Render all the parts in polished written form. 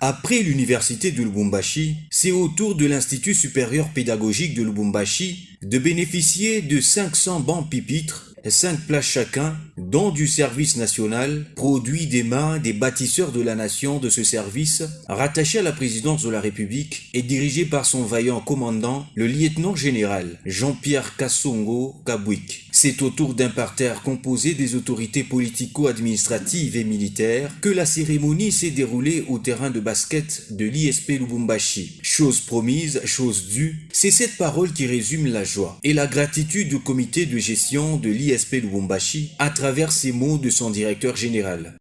Après l'université de Lubumbashi, c'est au tour de l'Institut supérieur pédagogique de Lubumbashi de bénéficier de 500 bancs pupitres, 5 places chacun, dont du service national, produit des mains des bâtisseurs de la nation de ce service, rattaché à la présidence de la République et dirigé par son vaillant commandant, le lieutenant-général Jean-Pierre Kassongo Kabwik. C'est au tour d'un parterre composé des autorités politico-administratives et militaires que la cérémonie s'est déroulée au terrain de basket de l'ISP Lubumbashi. Chose promise, chose due, c'est cette parole qui résume la joie et la gratitude du comité de gestion de l'ISP Lubumbashi à travers ces mots de son directeur général.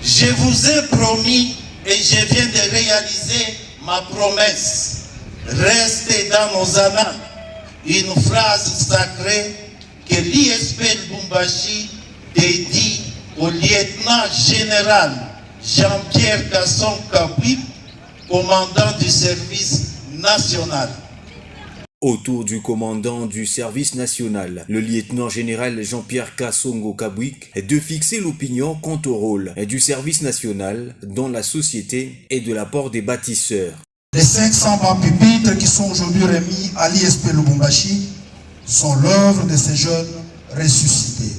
Je vous ai promis et je viens de réaliser ma promesse. Restez dans nos annales une phrase sacrée que l'ISP Lubumbashi dédie au lieutenant général Jean-Pierre Kasson Kabwik, commandant du service national. Autour du commandant du service national, le lieutenant-général Jean-Pierre Kassongo Kabwik, de fixer l'opinion quant au rôle du service national dans la société et de l'apport des bâtisseurs. Les 500 bancs pupitres qui sont aujourd'hui remis à l'ISP Lubumbashi sont l'œuvre de ces jeunes ressuscités.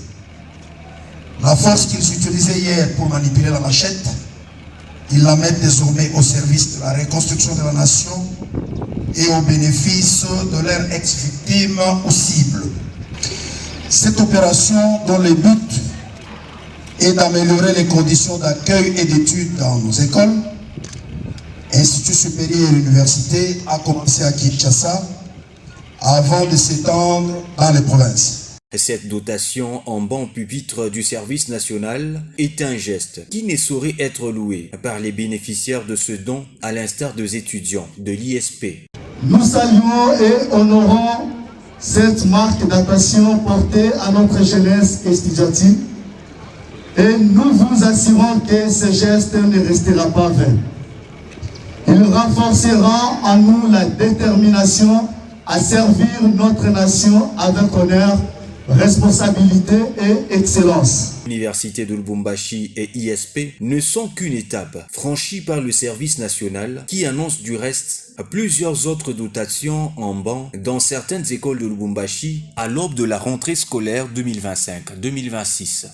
La force qu'ils utilisaient hier pour manipuler la machette, ils la mettent désormais au service de la reconstruction de la nation et au bénéfice de leurs ex-victimes ou cibles. Cette opération dont le but est d'améliorer les conditions d'accueil et d'études dans nos écoles, instituts supérieurs et universités, a commencé à Kinshasa avant de s'étendre dans les provinces. Cette dotation en banc pupitre du service national est un geste qui ne saurait être loué par les bénéficiaires de ce don, à l'instar des étudiants de l'ISP. Nous saluons et honorons cette marque d'attention portée à notre jeunesse estudiantine et nous vous assurons que ce geste ne restera pas vain. Il renforcera en nous la détermination à servir notre nation avec honneur, responsabilité et excellence. L'université de Lubumbashi et ISP ne sont qu'une étape franchie par le service national qui annonce du reste plusieurs autres dotations en banc dans certaines écoles de Lubumbashi à l'aube de la rentrée scolaire 2025-2026.